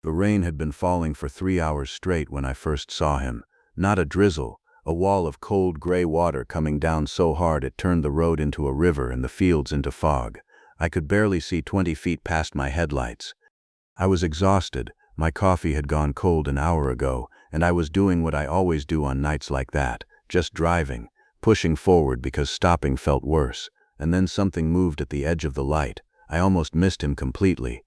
The rain had been falling for 3 hours straight when I first saw him. Not a drizzle, a wall of cold gray water coming down so hard it turned the road into a river and the fields into fog. I could barely see 20 feet past my headlights. I was exhausted. My coffee had gone cold an hour ago, and I was doing what I always do on nights like that, just driving, pushing forward because stopping felt worse. And then something moved at the edge of the light. I almost missed him completely.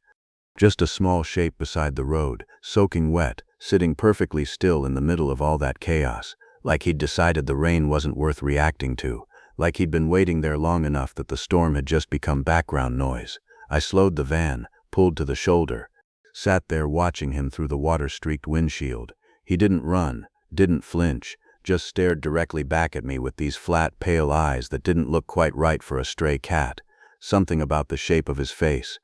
Just a small shape beside the road, soaking wet, sitting perfectly still in the middle of all that chaos, like he'd decided the rain wasn't worth reacting to, like he'd been waiting there long enough that the storm had just become background noise. I slowed the van, pulled to the shoulder, sat there watching him through the water-streaked windshield. He didn't run, didn't flinch, just stared directly back at me with these flat, pale eyes that didn't look quite right for a stray cat. Something about the shape of his face,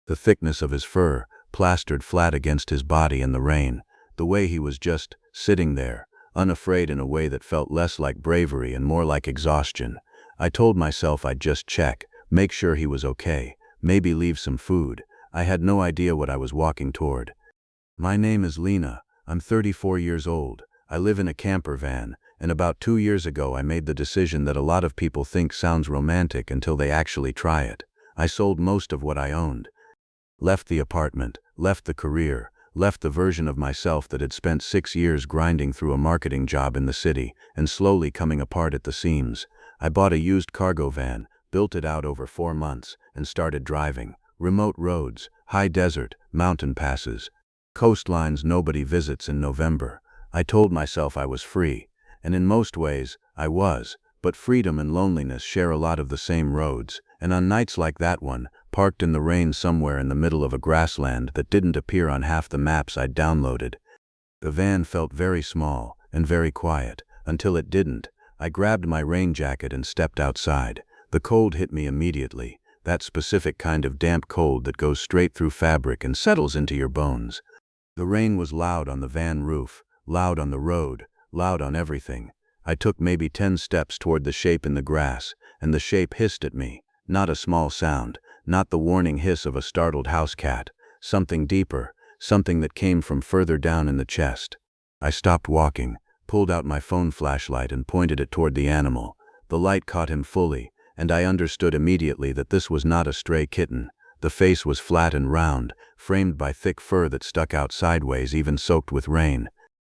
the thickness of his fur, plastered flat against his body in the rain, the way he was just sitting there, unafraid in a way that felt less like bravery and more like exhaustion. I told myself I'd just check, make sure he was okay, maybe leave some food. I had no idea what I was walking toward. My name is Lena. I'm 34 years old. I live in a camper van, and about 2 years ago I made the decision that a lot of people think sounds romantic until they actually try it. I sold most of what I owned. Left the apartment, left the career, left the version of myself that had spent 6 years grinding through a marketing job in the city and slowly coming apart at the seams. I bought a used cargo van, built it out over 4 months, and started driving. Remote roads, high desert, mountain passes, coastlines nobody visits in November. I told myself I was free, and in most ways, I was, but freedom and loneliness share a lot of the same roads, and on nights like that one, parked in the rain somewhere in the middle of a grassland that didn't appear on half the maps I'd downloaded. The van felt very small and very quiet, until it didn't. I grabbed my rain jacket and stepped outside. The cold hit me immediately, that specific kind of damp cold that goes straight through fabric and settles into your bones. The rain was loud on the van roof, loud on the road, loud on everything. I took maybe 10 steps toward the shape in the grass, and the shape hissed at me. Not a small sound, not the warning hiss of a startled house cat. Something deeper, something that came from further down in the chest. I stopped walking, pulled out my phone flashlight and pointed it toward the animal. The light caught him fully, and I understood immediately that this was not a stray kitten. The face was flat and round, framed by thick fur that stuck out sideways even soaked with rain.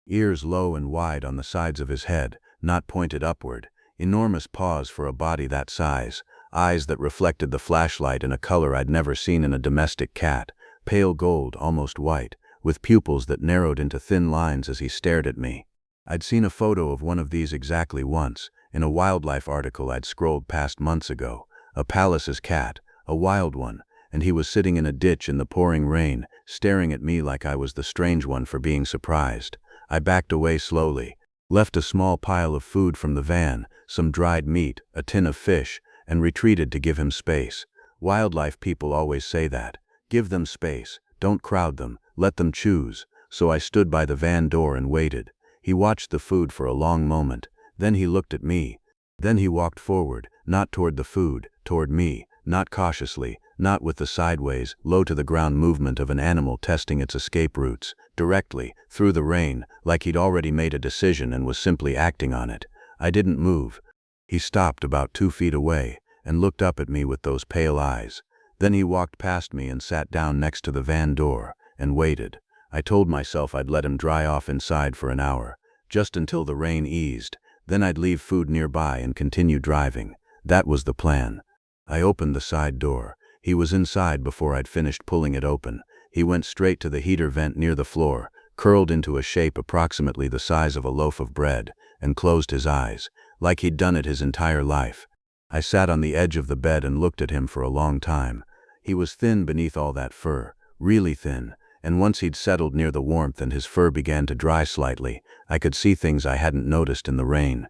Ears low and wide on the sides of his head, not pointed upward. Enormous paws for a body that size. Eyes that reflected the flashlight in a color I'd never seen in a domestic cat. Pale gold, almost white, with pupils that narrowed into thin lines as he stared at me. I'd seen a photo of one of these exactly once, in a wildlife article I'd scrolled past months ago. A Pallas's cat, a wild one, and he was sitting in a ditch in the pouring rain, staring at me like I was the strange one for being surprised. I backed away slowly, left a small pile of food from the van, some dried meat, a tin of fish, and retreated to give him space. Wildlife people always say that. Give them space, don't crowd them, let them choose. So I stood by the van door and waited. He watched the food for a long moment. Then he looked at me. Then he walked forward, not toward the food, toward me, not cautiously, not with the sideways, low to the ground movement of an animal testing its escape routes, directly, through the rain, like he'd already made a decision and was simply acting on it. I didn't move. He stopped about 2 feet away and looked up at me with those pale eyes. Then he walked past me and sat down next to the van door and waited. I told myself I'd let him dry off inside for an hour, just until the rain eased. Then I'd leave food nearby and continue driving. That was the plan. I opened the side door. He was inside before I'd finished pulling it open. He went straight to the heater vent near the floor, curled into a shape approximately the size of a loaf of bread, and closed his eyes, like he'd done it his entire life. I sat on the edge of the bed and looked at him for a long time. He was thin beneath all that fur, really thin, and once he'd settled near the warmth and his fur began to dry slightly, I could see things I hadn't noticed in the rain.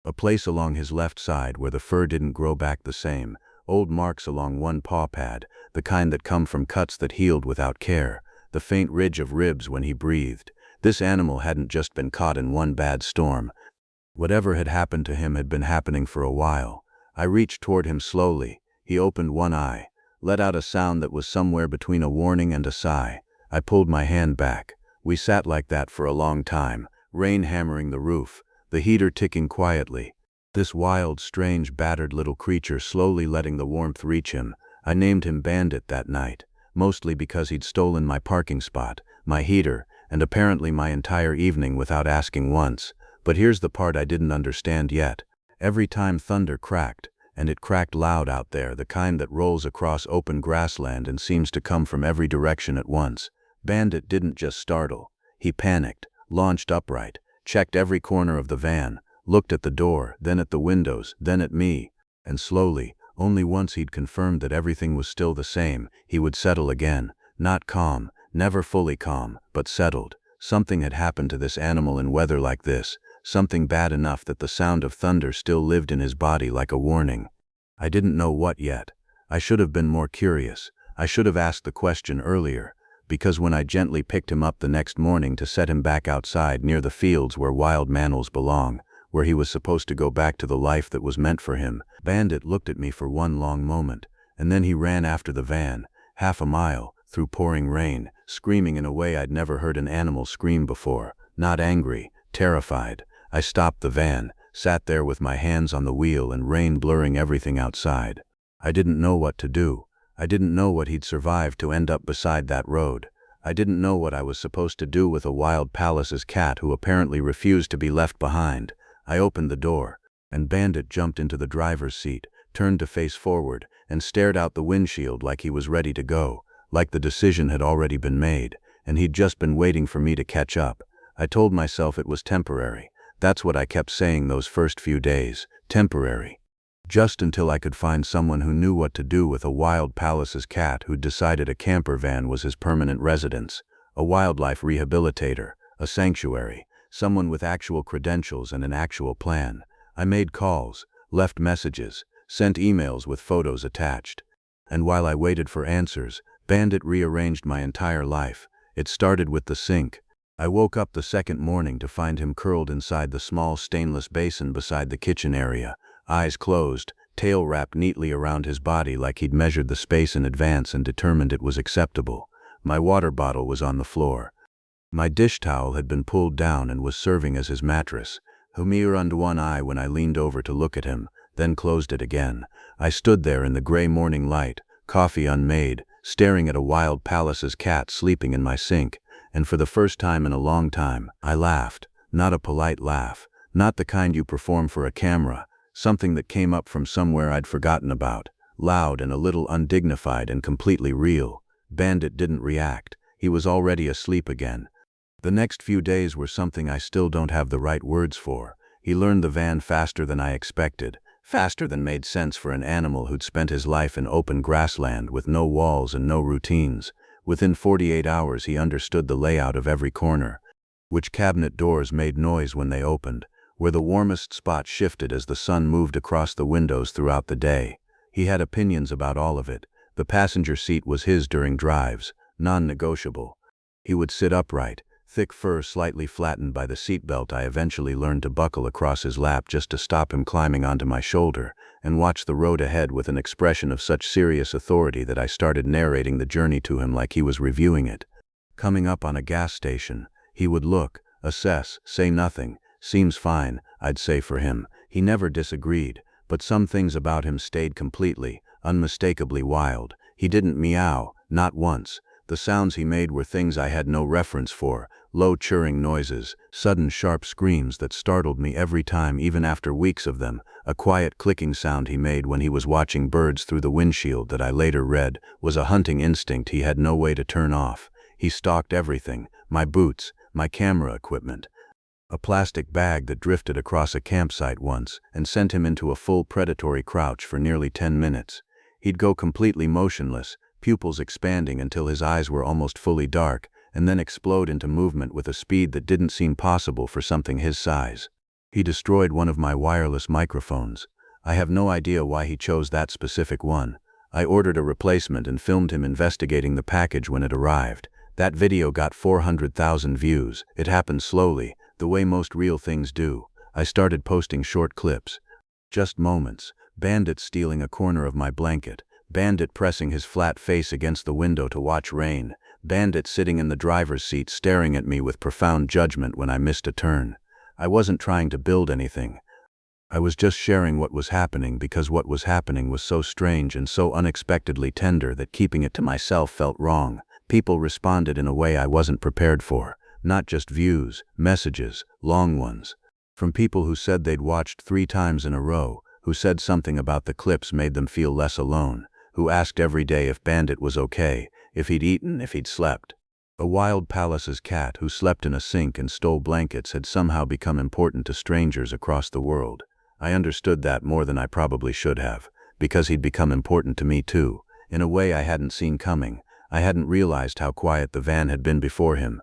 A place along his left side where the fur didn't grow back the same, old marks along one paw pad, the kind that come from cuts that healed without care, the faint ridge of ribs when he breathed. This animal hadn't just been caught in one bad storm. Whatever had happened to him had been happening for a while. I reached toward him slowly. He opened one eye, let out a sound that was somewhere between a warning and a sigh. I pulled my hand back. We sat like that for a long time, rain hammering the roof, the heater ticking quietly. This wild, strange, battered little creature slowly letting the warmth reach him. I named him Bandit that night, mostly because he'd stolen my parking spot, my heater, and apparently my entire evening without asking once. But here's the part I didn't understand yet. Every time thunder cracked, and it cracked loud out there, the kind that rolls across open grassland and seems to come from every direction at once, Bandit didn't just startle. He panicked, launched upright, checked every corner of the van, looked at the door, then at the windows, then at me, and slowly, only once he'd confirmed that everything was still the same, he would settle again. Not calm, never fully calm, but settled. Something had happened to this animal in weather like this, something bad enough that the sound of thunder still lived in his body like a warning. I didn't know what yet. I should have been more curious. I should have asked the question earlier, because when I gently picked him up the next morning to set him back outside near the fields where wild mammals belong, where he was supposed to go back to the life that was meant for him, Bandit looked at me for one long moment, and then he ran after the van, half a mile, through pouring rain, screaming in a way I'd never heard an animal scream before, not angry, terrified. I stopped the van, sat there with my hands on the wheel and rain blurring everything outside. I didn't know what to do. I didn't know what he'd survived to end up beside that road. I didn't know what I was supposed to do with a wild Pallas's cat who apparently refused to be left behind. I opened the door, and Bandit jumped into the driver's seat, turned to face forward, and stared out the windshield like he was ready to go, like the decision had already been made, and he'd just been waiting for me to catch up. I told myself it was temporary. That's what I kept saying those first few days, temporary. Just until I could find someone who knew what to do with a wild Pallas's cat who'd decided a camper van was his permanent residence, a wildlife rehabilitator, a sanctuary, someone with actual credentials and an actual plan. I made calls, left messages, sent emails with photos attached. And while I waited for answers, Bandit rearranged my entire life. It started with the sink. I woke up the second morning to find him curled inside the small stainless basin beside the kitchen area, eyes closed, tail wrapped neatly around his body like he'd measured the space in advance and determined it was acceptable. My water bottle was on the floor. My dish towel had been pulled down and was serving as his mattress. He opened one eye when I leaned over to look at him, then closed it again. I stood there in the gray morning light, coffee unmade, staring at a wild Pallas's cat sleeping in my sink, and for the first time in a long time, I laughed. Not a polite laugh, not the kind you perform for a camera, something that came up from somewhere I'd forgotten about, loud and a little undignified and completely real. Bandit didn't react. He was already asleep again. The next few days were something I still don't have the right words for. He learned the van faster than I expected, faster than made sense for an animal who'd spent his life in open grassland with no walls and no routines. Within 48 hours he understood the layout of every corner, which cabinet doors made noise when they opened, where the warmest spot shifted as the sun moved across the windows throughout the day. He had opinions about all of it. The passenger seat was his during drives, non-negotiable. He would sit upright, thick fur slightly flattened by the seatbelt I eventually learned to buckle across his lap just to stop him climbing onto my shoulder, and watch the road ahead with an expression of such serious authority that I started narrating the journey to him like he was reviewing it. Coming up on a gas station, he would look, assess, say nothing. Seems fine, I'd say for him. He never disagreed, but some things about him stayed completely, unmistakably wild. He didn't meow, not once. The sounds he made were things I had no reference for, low churring noises, sudden sharp screams that startled me every time even after weeks of them. A quiet clicking sound he made when he was watching birds through the windshield that I later read was a hunting instinct he had no way to turn off. He stalked everything, my boots, my camera equipment, a plastic bag that drifted across a campsite once and sent him into a full predatory crouch for nearly 10 minutes. He'd go completely motionless, pupils expanding until his eyes were almost fully dark, and then explode into movement with a speed that didn't seem possible for something his size. He destroyed one of my wireless microphones. I have no idea why he chose that specific one. I ordered a replacement and filmed him investigating the package when it arrived. That video got 400,000 views. It happened slowly, the way most real things do. I started posting short clips. Just moments. Bandit stealing a corner of my blanket. Bandit pressing his flat face against the window to watch rain. Bandit sitting in the driver's seat staring at me with profound judgment when I missed a turn. I wasn't trying to build anything. I was just sharing what was happening because what was happening was so strange and so unexpectedly tender that keeping it to myself felt wrong. People responded in a way I wasn't prepared for. Not just views, messages, long ones. From people who said they'd watched 3 times in a row, who said something about the clips made them feel less alone, who asked every day if Bandit was okay, if he'd eaten, if he'd slept. A wild Palace's cat who slept in a sink and stole blankets had somehow become important to strangers across the world. I understood that more than I probably should have, because he'd become important to me too, in a way I hadn't seen coming. I hadn't realized how quiet the van had been before him.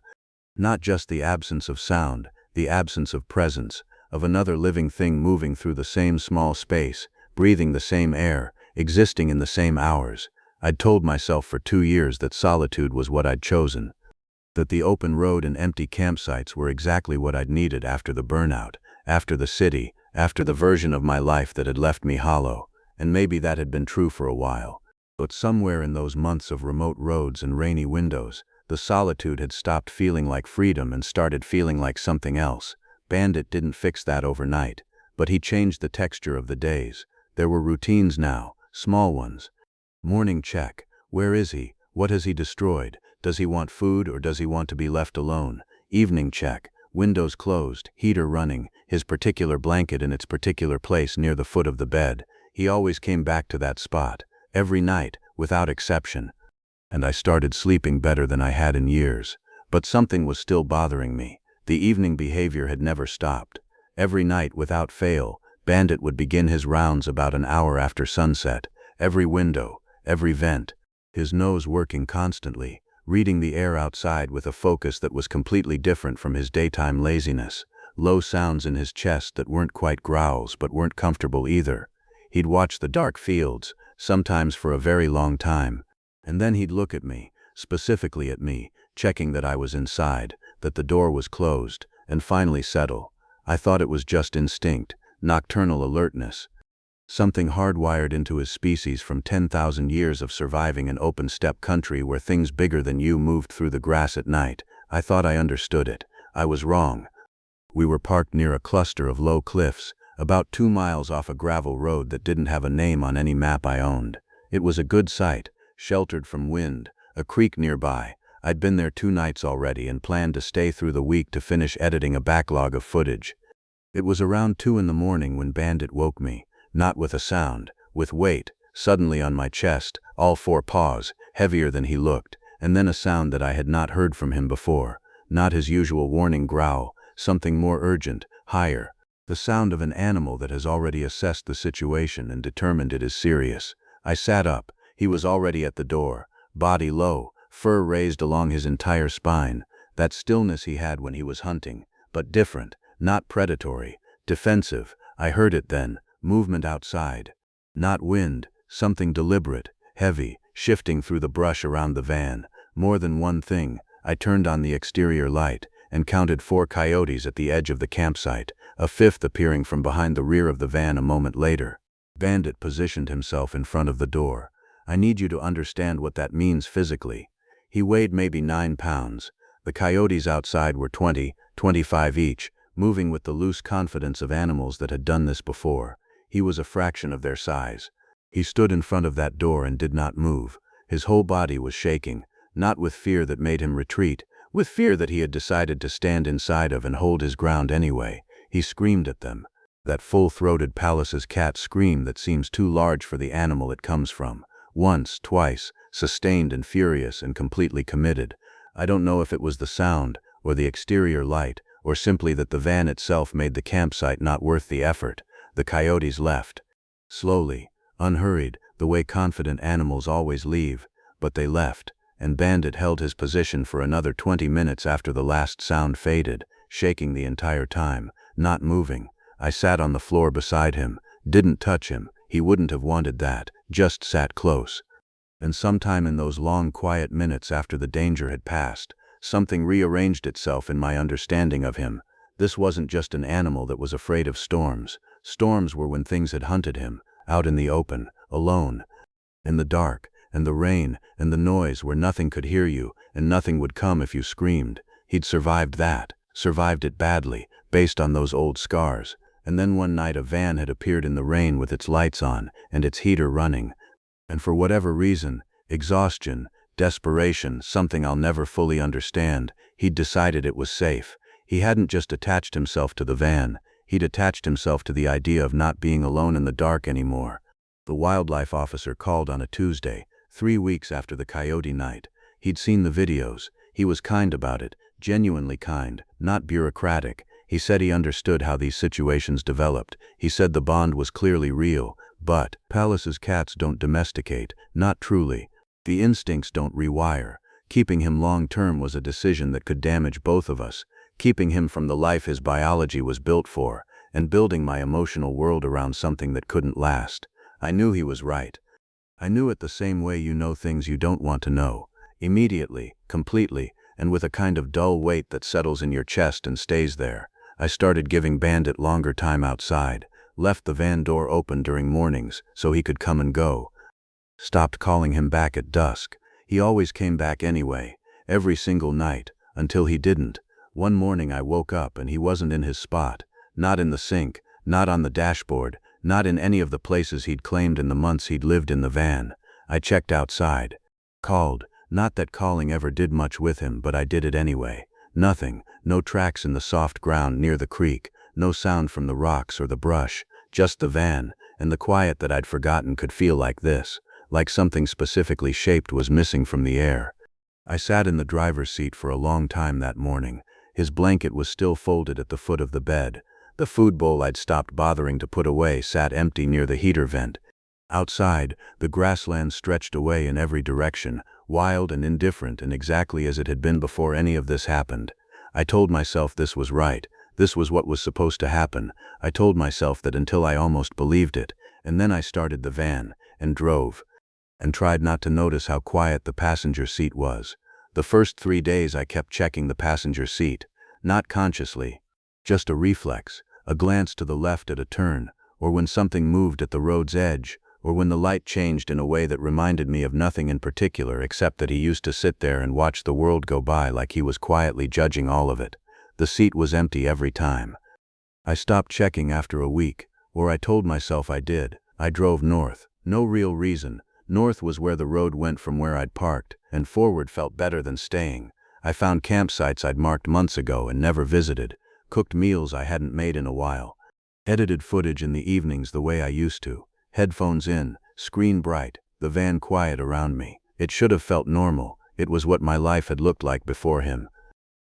Not just the absence of sound, the absence of presence, of another living thing moving through the same small space, breathing the same air, existing in the same hours. I'd told myself for 2 years that solitude was what I'd chosen, that the open road and empty campsites were exactly what I'd needed after the burnout, after the city, after the version of my life that had left me hollow, and maybe that had been true for a while. But somewhere in those months of remote roads and rainy windows, the solitude had stopped feeling like freedom and started feeling like something else. Bandit didn't fix that overnight, but he changed the texture of the days. There were routines now, small ones. Morning check. Where is he? What has he destroyed? Does he want food or does he want to be left alone? Evening check. Windows closed, heater running, his particular blanket in its particular place near the foot of the bed. He always came back to that spot, every night, without exception. And I started sleeping better than I had in years. But something was still bothering me. The evening behavior had never stopped. Every night, without fail, Bandit would begin his rounds about an hour after sunset. Every window, every vent, his nose working constantly, reading the air outside with a focus that was completely different from his daytime laziness. Low sounds in his chest that weren't quite growls but weren't comfortable either. He'd watch the dark fields, sometimes for a very long time, and then he'd look at me, specifically at me, checking that I was inside, that the door was closed, and finally settle. I thought it was just instinct, nocturnal alertness, something hardwired into his species from 10,000 years of surviving an open-steppe country where things bigger than you moved through the grass at night. I thought I understood it. I was wrong. We were parked near a cluster of low cliffs, about 2 miles off a gravel road that didn't have a name on any map I owned. It was a good site, sheltered from wind, a creek nearby. I'd been there 2 nights already and planned to stay through the week to finish editing a backlog of footage. It was around 2 in the morning when Bandit woke me. Not with a sound, with weight, suddenly on my chest, all 4 paws, heavier than he looked, and then a sound that I had not heard from him before. Not his usual warning growl, something more urgent, higher. The sound of an animal that has already assessed the situation and determined it is serious. I sat up. He was already at the door, body low, fur raised along his entire spine. That stillness he had when he was hunting, but different, not predatory, defensive. I heard it then. Movement outside. Not wind, something deliberate, heavy, shifting through the brush around the van. More than one thing. I turned on the exterior light and counted 4 coyotes at the edge of the campsite, a 5th appearing from behind the rear of the van a moment later. Bandit positioned himself in front of the door. I need you to understand what that means physically. He weighed maybe 9 pounds. The coyotes outside were 20, 25 each, moving with the loose confidence of animals that had done this before. He was a fraction of their size. He stood in front of that door and did not move. His whole body was shaking, not with fear that made him retreat, with fear that he had decided to stand inside of and hold his ground anyway. He screamed at them. That full-throated Palace's cat scream that seems too large for the animal it comes from. Once, twice, sustained and furious and completely committed. I don't know if it was the sound, or the exterior light, or simply that the van itself made the campsite not worth the effort. The coyotes left. Slowly, unhurried, the way confident animals always leave, but they left, and Bandit held his position for another 20 minutes after the last sound faded, shaking the entire time, not moving. I sat on the floor beside him, didn't touch him, he wouldn't have wanted that, just sat close. And sometime in those long quiet minutes after the danger had passed, something rearranged itself in my understanding of him. This wasn't just an animal that was afraid of storms. Storms were when things had hunted him, out in the open, alone, in the dark, and the rain, and the noise where nothing could hear you, and nothing would come if you screamed. He'd survived that, survived it badly, based on those old scars. And then one night a van had appeared in the rain with its lights on and its heater running. And for whatever reason, exhaustion, desperation, something I'll never fully understand, he'd decided it was safe. He hadn't just attached himself to the van, he'd attached himself to the idea of not being alone in the dark anymore. The wildlife officer called on a Tuesday, 3 weeks after the coyote night. He'd seen the videos. He was kind about it, genuinely kind, not bureaucratic. He said he understood how these situations developed. He said the bond was clearly real, but Palace's cats don't domesticate, not truly. The instincts don't rewire. Keeping him long-term was a decision that could damage both of us, keeping him from the life his biology was built for, and building my emotional world around something that couldn't last. I knew he was right. I knew it the same way you know things you don't want to know. Immediately, completely, and with a kind of dull weight that settles in your chest and stays there. I started giving Bandit longer time outside, left the van door open during mornings so he could come and go. Stopped calling him back at dusk. He always came back anyway, every single night, until he didn't. One morning I woke up and he wasn't in his spot, not in the sink, not on the dashboard, not in any of the places he'd claimed in the months he'd lived in the van. I checked outside. Called. Not that calling ever did much with him, but I did it anyway. Nothing, no tracks in the soft ground near the creek, no sound from the rocks or the brush, just the van, and the quiet that I'd forgotten could feel like this, like something specifically shaped was missing from the air. I sat in the driver's seat for a long time that morning. His blanket was still folded at the foot of the bed. The food bowl I'd stopped bothering to put away sat empty near the heater vent. Outside, the grassland stretched away in every direction, wild and indifferent and exactly as it had been before any of this happened. I told myself this was right, this was what was supposed to happen. I told myself that until I almost believed it, and then I started the van, and drove, and tried not to notice how quiet the passenger seat was. The first 3 days I kept checking the passenger seat, not consciously, just a reflex, a glance to the left at a turn, or when something moved at the road's edge, or when the light changed in a way that reminded me of nothing in particular except that he used to sit there and watch the world go by like he was quietly judging all of it. The seat was empty every time. I stopped checking after a week, or I told myself I did. I drove north. No real reason. North was where the road went from where I'd parked, and forward felt better than staying. I found campsites I'd marked months ago and never visited, cooked meals I hadn't made in a while, edited footage in the evenings the way I used to. Headphones in, screen bright, the van quiet around me. It should have felt normal. It was what my life had looked like before him.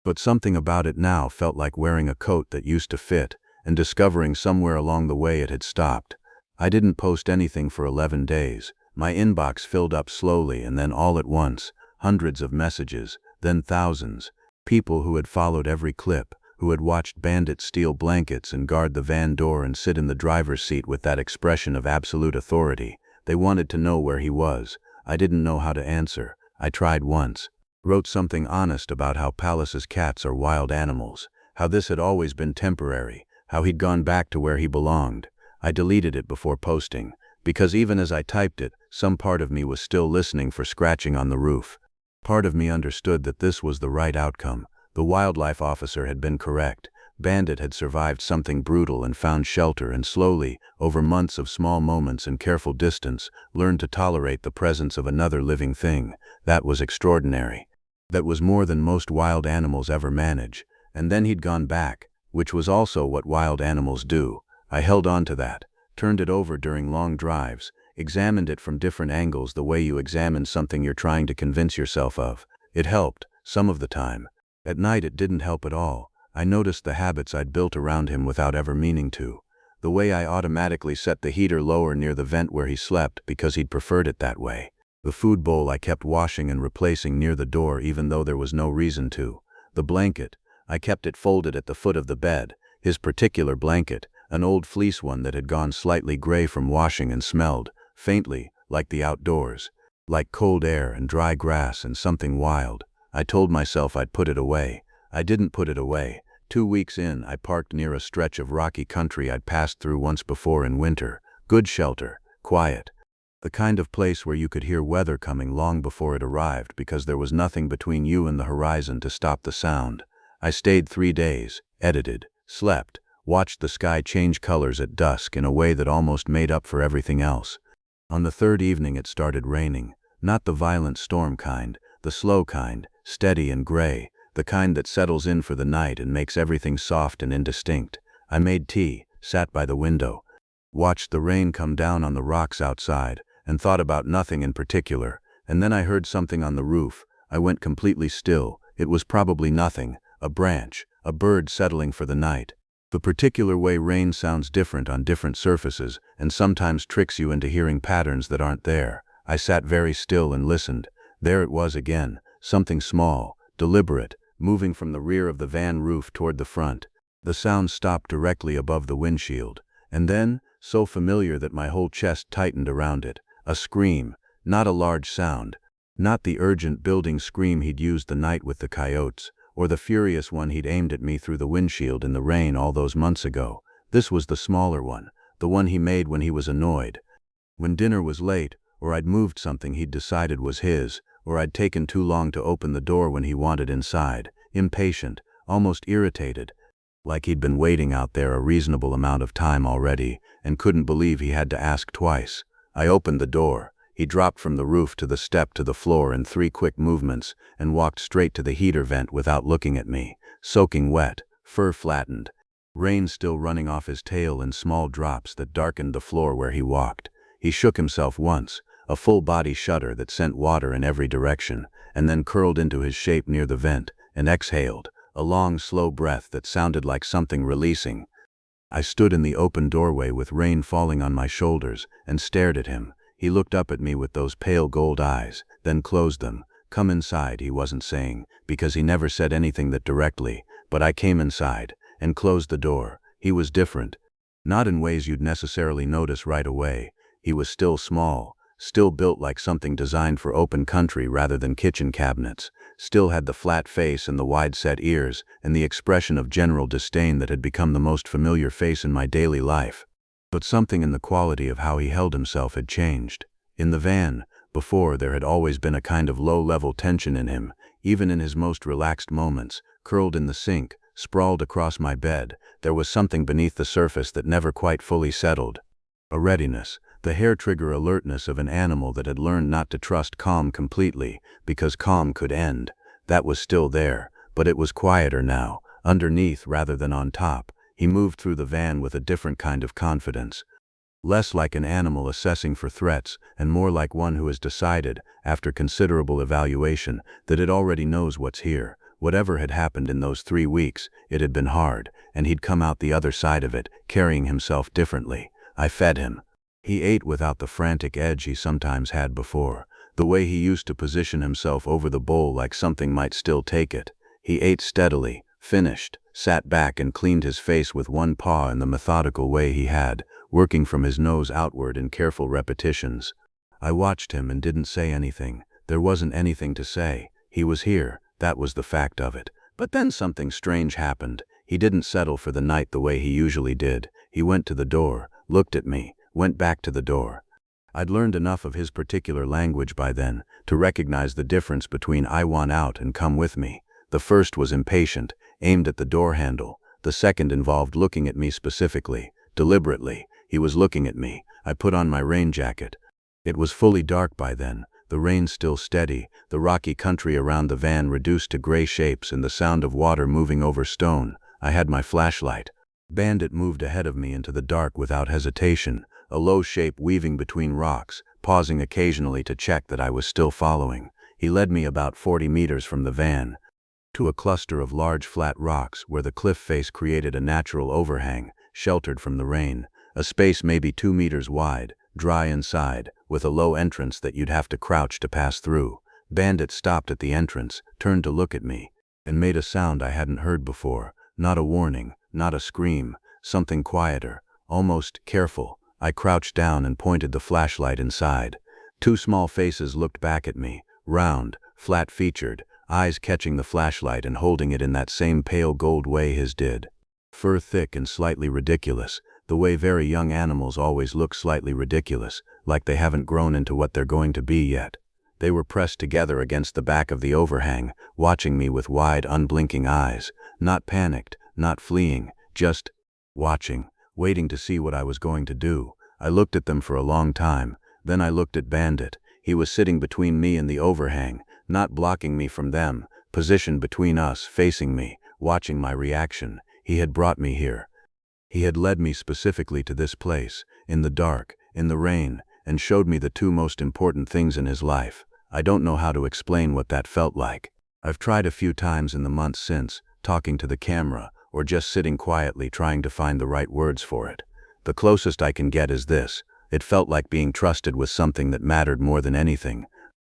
But something about it now felt like wearing a coat that used to fit, and discovering somewhere along the way it had stopped. I didn't post anything for 11 days. My inbox filled up slowly and then all at once, hundreds of messages, then thousands. People who had followed every clip, who had watched Bandit steal blankets and guard the van door and sit in the driver's seat with that expression of absolute authority. They wanted to know where he was. I didn't know how to answer. I tried once. Wrote something honest about how Palace's cats are wild animals, how this had always been temporary, how he'd gone back to where he belonged. I deleted it before posting, because even as I typed it, some part of me was still listening for scratching on the roof. Part of me understood that this was the right outcome. The wildlife officer had been correct. Bandit had survived something brutal and found shelter and slowly, over months of small moments and careful distance, learned to tolerate the presence of another living thing. That was extraordinary. That was more than most wild animals ever manage. And then he'd gone back, which was also what wild animals do. I held on to that, turned it over during long drives, examined it from different angles the way you examine something you're trying to convince yourself of. It helped, some of the time. At night it didn't help at all. I noticed the habits I'd built around him without ever meaning to. The way I automatically set the heater lower near the vent where he slept because he'd preferred it that way. The food bowl I kept washing and replacing near the door even though there was no reason to. The blanket, I kept it folded at the foot of the bed. His particular blanket, an old fleece one that had gone slightly gray from washing and smelled, faintly, like the outdoors, like cold air and dry grass and something wild. I told myself I'd put it away. I didn't put it away. 2 weeks in, I parked near a stretch of rocky country I'd passed through once before in winter. Good shelter, quiet. The kind of place where you could hear weather coming long before it arrived because there was nothing between you and the horizon to stop the sound. I stayed 3 days, edited, slept, watched the sky change colors at dusk in a way that almost made up for everything else. On the 3rd evening it started raining, not the violent storm kind, the slow kind, steady and gray, the kind that settles in for the night and makes everything soft and indistinct. I made tea, sat by the window, watched the rain come down on the rocks outside, and thought about nothing in particular, and then I heard something on the roof. I went completely still. It was probably nothing, a branch, a bird settling for the night. The particular way rain sounds different on different surfaces and sometimes tricks you into hearing patterns that aren't there. I sat very still and listened. There it was again, something small, deliberate, moving from the rear of the van roof toward the front. The sound stopped directly above the windshield, and then, so familiar that my whole chest tightened around it, a scream, not a large sound, not the urgent building scream he'd used the night with the coyotes, or the furious one he'd aimed at me through the windshield in the rain all those months ago. This was the smaller one, the one he made when he was annoyed. When dinner was late, or I'd moved something he'd decided was his, or I'd taken too long to open the door when he wanted inside, impatient, almost irritated, like he'd been waiting out there a reasonable amount of time already and couldn't believe he had to ask twice. I opened the door. He dropped from the roof to the step to the floor in 3 quick movements and walked straight to the heater vent without looking at me, soaking wet, fur flattened, rain still running off his tail in small drops that darkened the floor where he walked. He shook himself once, a full-body shudder that sent water in every direction, and then curled into his shape near the vent and exhaled, a long, slow breath that sounded like something releasing. I stood in the open doorway with rain falling on my shoulders and stared at him. He looked up at me with those pale gold eyes, then closed them. Come inside, he wasn't saying, because he never said anything that directly, but I came inside and closed the door. He was different, not in ways you'd necessarily notice right away. He was still small, still built like something designed for open country rather than kitchen cabinets, still had the flat face and the wide-set ears and the expression of general disdain that had become the most familiar face in my daily life. But something in the quality of how he held himself had changed. In the van, before, there had always been a kind of low-level tension in him, even in his most relaxed moments, curled in the sink, sprawled across my bed. There was something beneath the surface that never quite fully settled. A readiness, the hair-trigger alertness of an animal that had learned not to trust calm completely, because calm could end. That was still there, but it was quieter now, underneath rather than on top. He moved through the van with a different kind of confidence. Less like an animal assessing for threats, and more like one who has decided, after considerable evaluation, that it already knows what's here. Whatever had happened in those 3 weeks, it had been hard, and he'd come out the other side of it, carrying himself differently. I fed him. He ate without the frantic edge he sometimes had before, the way he used to position himself over the bowl like something might still take it. He ate steadily, finished, sat back and cleaned his face with one paw in the methodical way he had, working from his nose outward in careful repetitions. I watched him and didn't say anything. There wasn't anything to say. He was here, that was the fact of it. But then something strange happened. He didn't settle for the night the way he usually did. He went to the door, looked at me, went back to the door. I'd learned enough of his particular language by then to recognize the difference between "I want out" and "come with me." The first was impatient, aimed at the door handle. The second involved looking at me specifically, deliberately. He was looking at me. I put on my rain jacket. It was fully dark by then, the rain still steady, the rocky country around the van reduced to gray shapes and the sound of water moving over stone. I had my flashlight. Bandit moved ahead of me into the dark without hesitation, a low shape weaving between rocks, pausing occasionally to check that I was still following. He led me about 40 meters from the van, to a cluster of large flat rocks where the cliff face created a natural overhang, sheltered from the rain, a space maybe 2 meters wide, dry inside, with a low entrance that you'd have to crouch to pass through. Bandit stopped at the entrance, turned to look at me, and made a sound I hadn't heard before, not a warning, not a scream, something quieter, almost careful. I crouched down and pointed the flashlight inside. 2 small faces looked back at me, round, flat-featured, eyes catching the flashlight and holding it in that same pale gold way his did. Fur thick and slightly ridiculous, the way very young animals always look slightly ridiculous, like they haven't grown into what they're going to be yet. They were pressed together against the back of the overhang, watching me with wide, unblinking eyes, not panicked, not fleeing, just watching, waiting to see what I was going to do. I looked at them for a long time, then I looked at Bandit. He was sitting between me and the overhang, not blocking me from them, positioned between us, facing me, watching my reaction. He had brought me here. He had led me specifically to this place, in the dark, in the rain, and showed me the two most important things in his life. I don't know how to explain what that felt like. I've tried a few times in the months since, talking to the camera, or just sitting quietly trying to find the right words for it. The closest I can get is this: it felt like being trusted with something that mattered more than anything,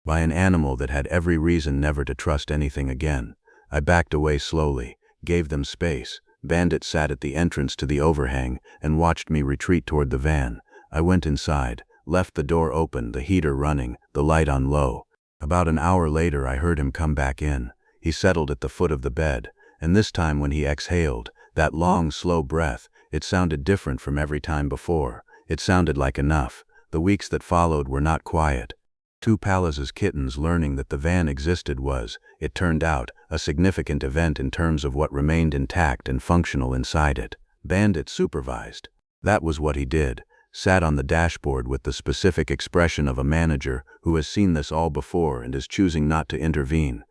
by an animal that had every reason never to trust anything again. I backed away slowly, gave them space. Bandit sat at the entrance to the overhang and watched me retreat toward the van. I went inside, left the door open, the heater running, the light on low. About an hour later I heard him come back in. He settled at the foot of the bed, and this time when he exhaled, that long, slow breath, it sounded different from every time before. It sounded like enough. The weeks that followed were not quiet. Two Pallas's kittens learning that the van existed was, it turned out, a significant event in terms of what remained intact and functional inside it. Bandit supervised. That was what he did. Sat on the dashboard with the specific expression of a manager who has seen this all before and is choosing not to intervene,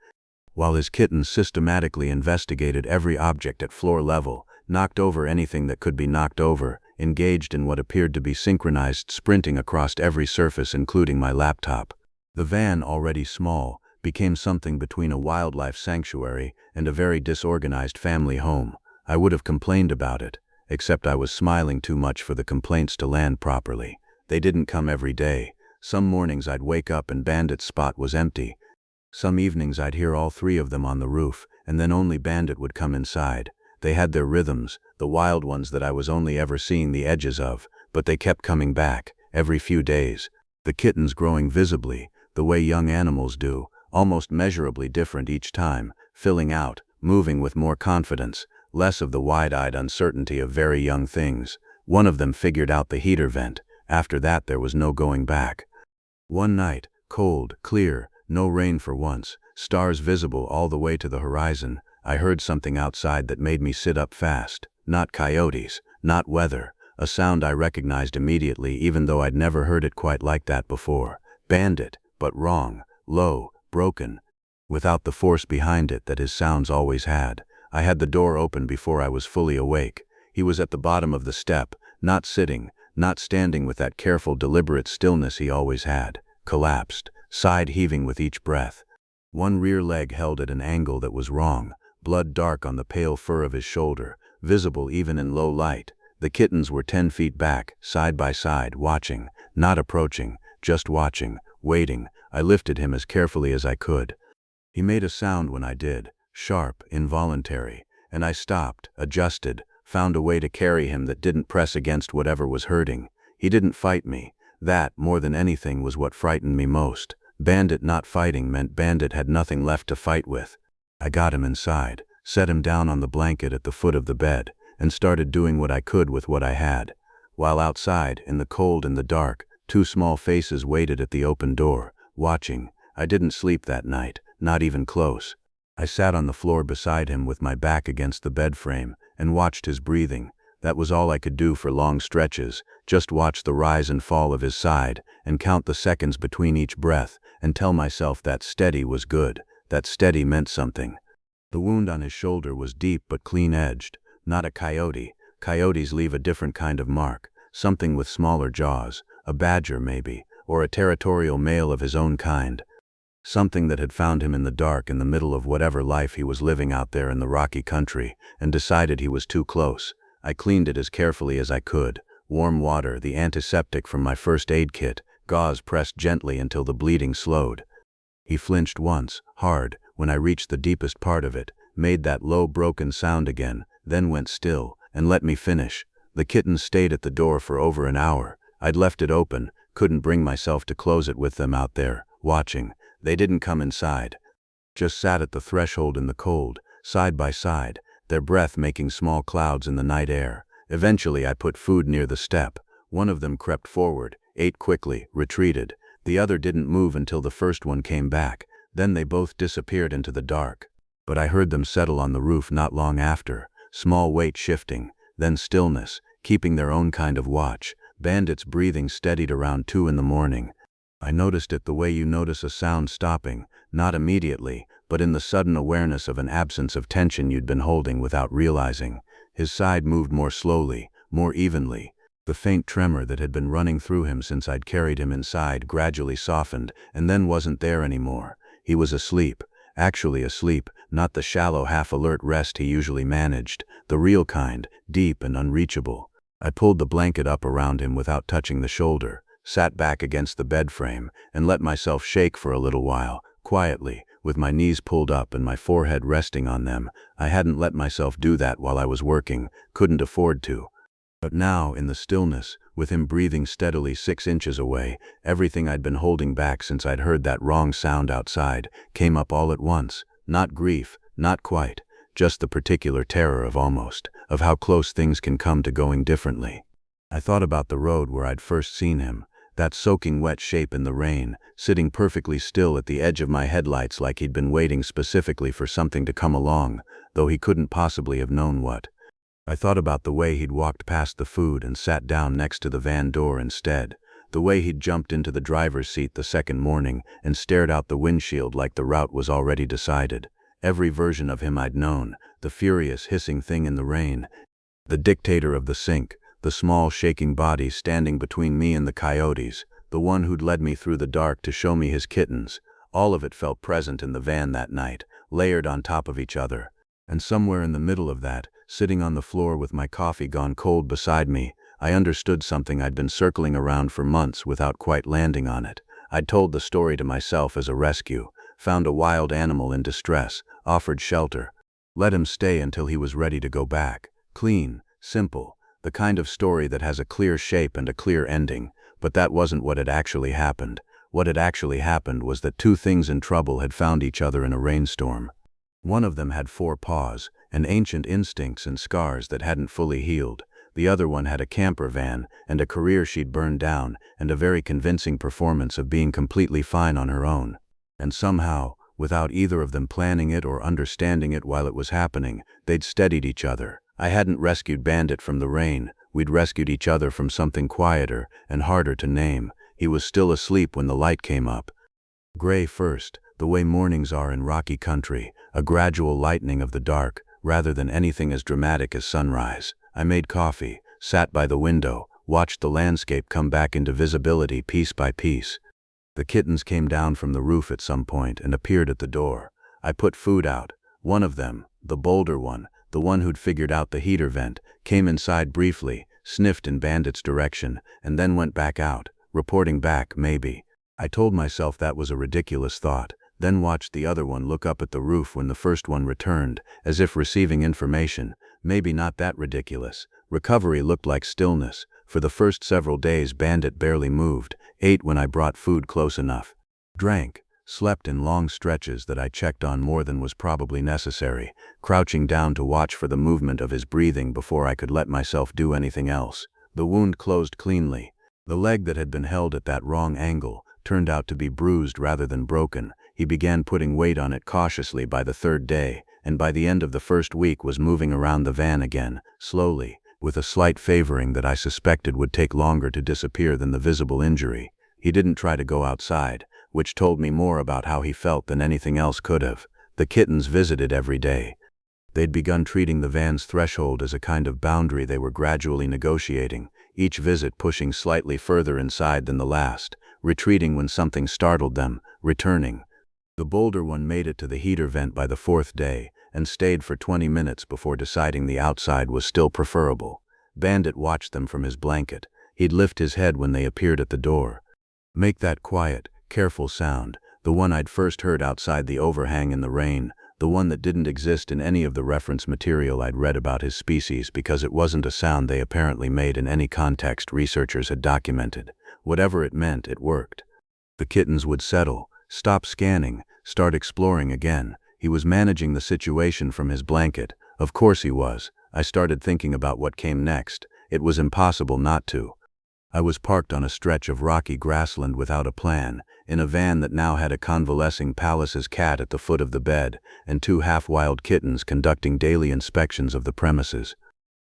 while his kittens systematically investigated every object at floor level, knocked over anything that could be knocked over, engaged in what appeared to be synchronized sprinting across every surface including my laptop. The van, already small, became something between a wildlife sanctuary and a very disorganized family home. I would have complained about it, except I was smiling too much for the complaints to land properly. They didn't come every day. Some mornings I'd wake up and Bandit's spot was empty. Some evenings I'd hear all three of them on the roof, and then only Bandit would come inside. They had their rhythms, the wild ones that I was only ever seeing the edges of, but they kept coming back, every few days. The kittens growing visibly, the way young animals do, almost measurably different each time, filling out, moving with more confidence, less of the wide-eyed uncertainty of very young things. One of them figured out the heater vent. After that there was no going back. One night, cold, clear, no rain for once, stars visible all the way to the horizon, I heard something outside that made me sit up fast. Not coyotes, not weather, a sound I recognized immediately even though I'd never heard it quite like that before. Bandit, but wrong, low, broken, without the force behind it that his sounds always had. I had the door open before I was fully awake. He was at the bottom of the step, not sitting, not standing with that careful, deliberate stillness he always had. Collapsed, side heaving with each breath. One rear leg held at an angle that was wrong, blood dark on the pale fur of his shoulder, visible even in low light. The kittens were 10 feet back, side by side, watching, not approaching, just watching, waiting. I lifted him as carefully as I could. He made a sound when I did, sharp, involuntary, and I stopped, adjusted, found a way to carry him that didn't press against whatever was hurting. He didn't fight me. That, more than anything, was what frightened me most. Bandit not fighting meant Bandit had nothing left to fight with. I got him inside, set him down on the blanket at the foot of the bed, and started doing what I could with what I had. While outside, in the cold and the dark, two small faces waited at the open door, watching. I didn't sleep that night, not even close. I sat on the floor beside him with my back against the bed frame and watched his breathing. That was all I could do for long stretches, just watch the rise and fall of his side and count the seconds between each breath and tell myself that steady was good, that steady meant something. The wound on his shoulder was deep but clean-edged, not a coyote. Coyotes leave a different kind of mark, something with smaller jaws, a badger maybe, or a territorial male of his own kind. Something that had found him in the dark in the middle of whatever life he was living out there in the rocky country and decided he was too close. I cleaned it as carefully as I could. Warm water, the antiseptic from my first aid kit, gauze pressed gently until the bleeding slowed. He flinched once, hard, when I reached the deepest part of it, made that low broken sound again, then went still, and let me finish. The kittens stayed at the door for over an hour. I'd left it open, couldn't bring myself to close it with them out there, watching. They didn't come inside. Just sat at the threshold in the cold, side by side, their breath making small clouds in the night air, Eventually, I put food near the step. One of them crept forward, ate quickly, retreated. The other didn't move until the first one came back. Then they both disappeared into the dark. But I heard them settle on the roof not long after, small weight shifting, then stillness, keeping their own kind of watch. Bandit's breathing steadied around 2 in the morning. I noticed it the way you notice a sound stopping, not immediately, but in the sudden awareness of an absence of tension you'd been holding without realizing. His side moved more slowly, more evenly. The faint tremor that had been running through him since I'd carried him inside gradually softened, and then wasn't there anymore. He was asleep. Actually asleep, not the shallow half-alert rest he usually managed, the real kind, deep and unreachable. I pulled the blanket up around him without touching the shoulder, sat back against the bed frame, and let myself shake for a little while, quietly, with my knees pulled up and my forehead resting on them. I hadn't let myself do that while I was working, couldn't afford to. But now, in the stillness, with him breathing steadily 6 inches away, everything I'd been holding back since I'd heard that wrong sound outside came up all at once. Not grief, not quite, just the particular terror of how close things can come to going differently. I thought about the road where I'd first seen him, that soaking wet shape in the rain, sitting perfectly still at the edge of my headlights like he'd been waiting specifically for something to come along, though he couldn't possibly have known what. I thought about the way he'd walked past the food and sat down next to the van door instead, the way he'd jumped into the driver's seat the second morning and stared out the windshield like the route was already decided. Every version of him I'd known, the furious, hissing thing in the rain, the dictator of the sink, the small, shaking body standing between me and the coyotes, the one who'd led me through the dark to show me his kittens. All of it felt present in the van that night, layered on top of each other. And somewhere in the middle of that, sitting on the floor with my coffee gone cold beside me, I understood something I'd been circling around for months without quite landing on it. I'd told the story to myself as a rescue, found a wild animal in distress, offered shelter, let him stay until he was ready to go back. Clean, simple, the kind of story that has a clear shape and a clear ending, but that wasn't what had actually happened. What had actually happened was that 2 things in trouble had found each other in a rainstorm. One of them had 4 paws, and ancient instincts and scars that hadn't fully healed. The other one had a camper van, and a career she'd burned down, and a very convincing performance of being completely fine on her own. And somehow, without either of them planning it or understanding it while it was happening, they'd steadied each other. I hadn't rescued Bandit from the rain, we'd rescued each other from something quieter and harder to name. He was still asleep when the light came up. Gray first, the way mornings are in rocky country, a gradual lightening of the dark, rather than anything as dramatic as sunrise. I made coffee, sat by the window, watched the landscape come back into visibility piece by piece. The kittens came down from the roof at some point and appeared at the door. I put food out. One of them, the bolder one, the one who'd figured out the heater vent, came inside briefly, sniffed in Bandit's direction, and then went back out, reporting back, maybe. I told myself that was a ridiculous thought, then watched the other one look up at the roof when the first one returned, as if receiving information. Maybe not that ridiculous. Recovery looked like stillness. For the first several days Bandit barely moved, ate when I brought food close enough, drank, slept in long stretches that I checked on more than was probably necessary, crouching down to watch for the movement of his breathing before I could let myself do anything else. The wound closed cleanly. The leg that had been held at that wrong angle turned out to be bruised rather than broken. He began putting weight on it cautiously by the 3rd day, and by the end of the first week was moving around the van again, slowly, with a slight favoring that I suspected would take longer to disappear than the visible injury. He didn't try to go outside, which told me more about how he felt than anything else could have. The kittens visited every day. They'd begun treating the van's threshold as a kind of boundary they were gradually negotiating, each visit pushing slightly further inside than the last, retreating when something startled them, returning. The bolder one made it to the heater vent by the 4th day, and stayed for 20 minutes before deciding the outside was still preferable. Bandit watched them from his blanket. He'd lift his head when they appeared at the door. Make that quiet, careful sound, the one I'd first heard outside the overhang in the rain, the one that didn't exist in any of the reference material I'd read about his species because it wasn't a sound they apparently made in any context researchers had documented. Whatever it meant, it worked. The kittens would settle, stop scanning, start exploring again. He was managing the situation from his blanket. Of course he was. I started thinking about what came next. It was impossible not to. I was parked on a stretch of rocky grassland without a plan, in a van that now had a convalescing Pallas's cat at the foot of the bed, and two half-wild kittens conducting daily inspections of the premises.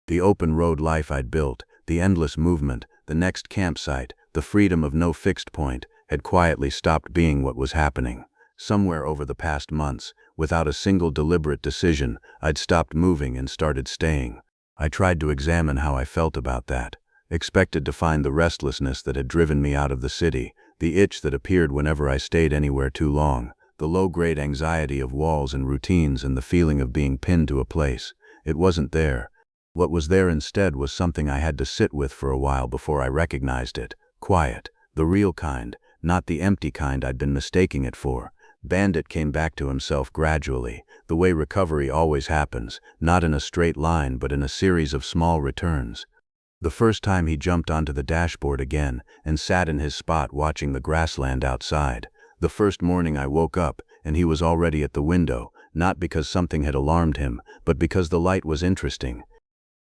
The open road life I'd built, the endless movement, the next campsite, the freedom of no fixed point, had quietly stopped being what was happening. Somewhere over the past months, without a single deliberate decision, I'd stopped moving and started staying. I tried to examine how I felt about that. Expected to find the restlessness that had driven me out of the city, the itch that appeared whenever I stayed anywhere too long, the low-grade anxiety of walls and routines and the feeling of being pinned to a place. It wasn't there. What was there instead was something I had to sit with for a while before I recognized it. Quiet. The real kind, not the empty kind I'd been mistaking it for. Bandit came back to himself gradually, the way recovery always happens, not in a straight line but in a series of small returns. The first time he jumped onto the dashboard again and sat in his spot watching the grassland outside. The first morning I woke up and he was already at the window, not because something had alarmed him, but because the light was interesting.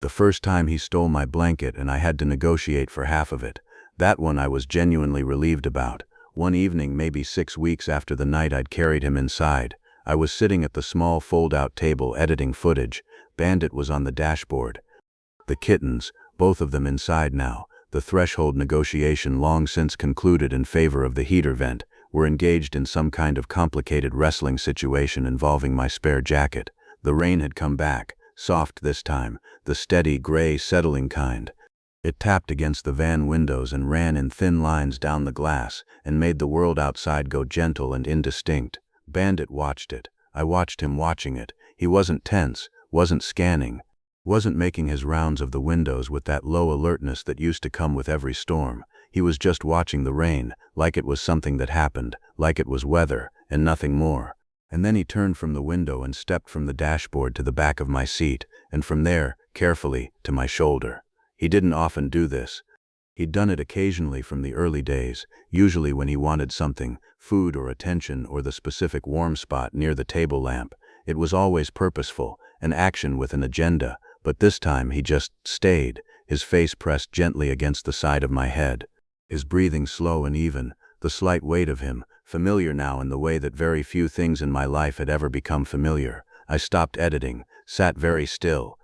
The first time he stole my blanket and I had to negotiate for half of it. That one I was genuinely relieved about. One evening, maybe 6 weeks after the night I'd carried him inside, I was sitting at the small fold-out table editing footage. Bandit was on the dashboard. The kittens, both of them inside now, the threshold negotiation long since concluded in favor of the heater vent, were engaged in some kind of complicated wrestling situation involving my spare jacket. The rain had come back, soft this time, the steady, gray, settling kind. It tapped against the van windows and ran in thin lines down the glass and made the world outside go gentle and indistinct. Bandit watched it. I watched him watching it. He wasn't tense, wasn't scanning, wasn't making his rounds of the windows with that low alertness that used to come with every storm. He was just watching the rain, like it was something that happened, like it was weather, and nothing more. And then he turned from the window and stepped from the dashboard to the back of my seat, and from there, carefully, to my shoulder. He didn't often do this. He'd done it occasionally from the early days, usually when he wanted something, food or attention or the specific warm spot near the table lamp. It was always purposeful, an action with an agenda, but this time he just stayed, his face pressed gently against the side of my head, his breathing slow and even, the slight weight of him, familiar now in the way that very few things in my life had ever become familiar. I stopped editing, sat very still.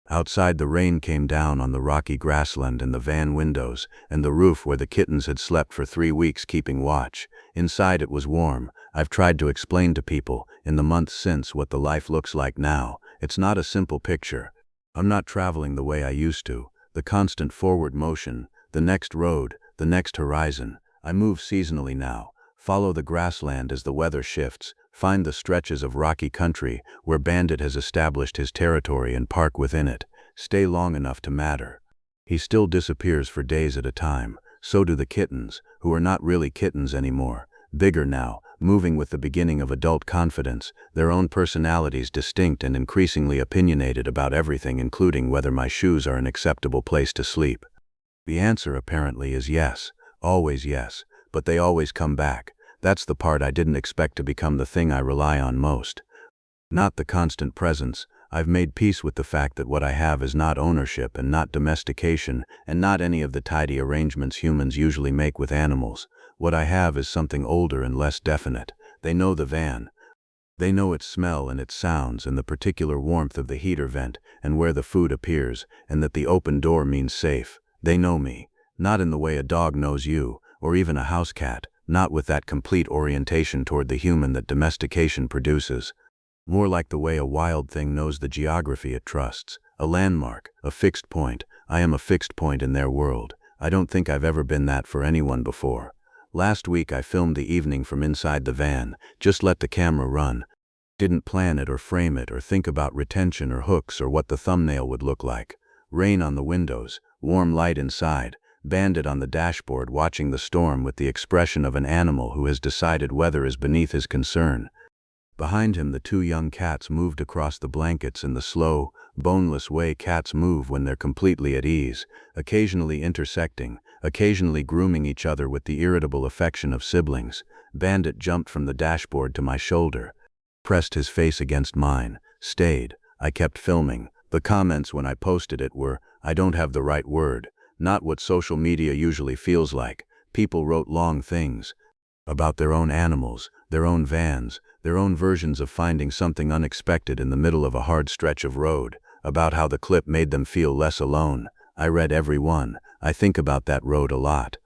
Outside the rain came down on the rocky grassland and the van windows, and the roof where the kittens had slept for 3 weeks keeping watch. Inside it was warm. I've tried to explain to people, in the months since, what the life looks like now. It's not a simple picture. I'm not traveling the way I used to. The constant forward motion, the next road, the next horizon. I move seasonally now, follow the grassland as the weather shifts, find the stretches of rocky country where Bandit has established his territory and park within it, stay long enough to matter. He still disappears for days at a time. So do the kittens, who are not really kittens anymore, bigger now, moving with the beginning of adult confidence, their own personalities distinct and increasingly opinionated about everything, including whether my shoes are an acceptable place to sleep. The answer apparently is yes, always yes, but they always come back. That's the part I didn't expect to become the thing I rely on most. Not the constant presence. I've made peace with the fact that what I have is not ownership and not domestication and not any of the tidy arrangements humans usually make with animals. What I have is something older and less definite. They know the van. They know its smell and its sounds and the particular warmth of the heater vent and where the food appears, and that the open door means safe. They know me, not in the way a dog knows you, or even a house cat, not with that complete orientation toward the human that domestication produces. More like the way a wild thing knows the geography it trusts, a landmark, a fixed point. I am a fixed point in their world. I don't think I've ever been that for anyone before. Last week I filmed the evening from inside the van, just let the camera run. Didn't plan it or frame it or think about retention or hooks or what the thumbnail would look like. Rain on the windows, warm light inside, Bandit on the dashboard watching the storm with the expression of an animal who has decided weather is beneath his concern. Behind him the two young cats moved across the blankets in the slow, boneless way cats move when they're completely at ease, occasionally intersecting, occasionally grooming each other with the irritable affection of siblings. Bandit jumped from the dashboard to my shoulder, pressed his face against mine, stayed. I kept filming. The comments when I posted it were, "I don't have the right word," not what social media usually feels like. People wrote long things about their own animals, their own vans, their own versions of finding something unexpected in the middle of a hard stretch of road, about how the clip made them feel less alone. I read every one. I think about that road a lot.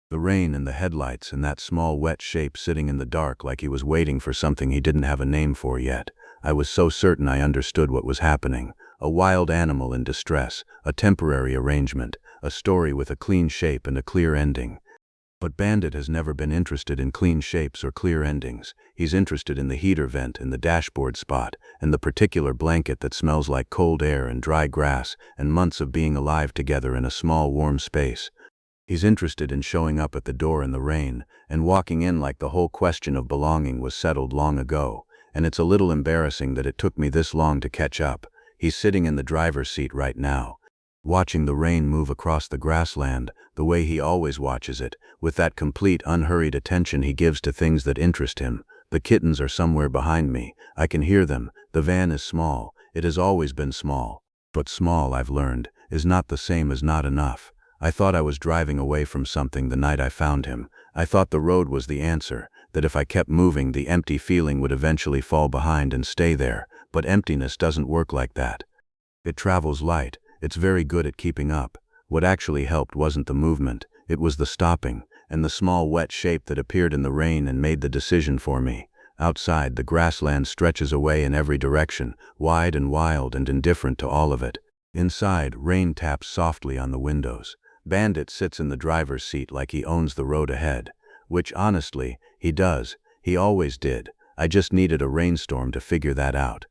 The rain and the headlights and that small wet shape sitting in the dark like he was waiting for something he didn't have a name for yet. I was so certain I understood what was happening. A wild animal in distress, a temporary arrangement, a story with a clean shape and a clear ending. But Bandit has never been interested in clean shapes or clear endings. He's interested in the heater vent and the dashboard spot, and the particular blanket that smells like cold air and dry grass, and months of being alive together in a small warm space. He's interested in showing up at the door in the rain, and walking in like the whole question of belonging was settled long ago, and it's a little embarrassing that it took me this long to catch up. He's sitting in the driver's seat right now, watching the rain move across the grassland, the way he always watches it, with that complete, unhurried attention he gives to things that interest him. The kittens are somewhere behind me. I can hear them. The van is small. It has always been small. But small, I've learned, is not the same as not enough. I thought I was driving away from something the night I found him. I thought the road was the answer, that if I kept moving, the empty feeling would eventually fall behind and stay there. But emptiness doesn't work like that. It travels light. It's very good at keeping up. What actually helped wasn't the movement, it was the stopping, and the small wet shape that appeared in the rain and made the decision for me. Outside, the grassland stretches away in every direction, wide and wild and indifferent to all of it. Inside, rain taps softly on the windows. Bandit sits in the driver's seat like he owns the road ahead. Which, honestly, he does. He always did. I just needed a rainstorm to figure that out.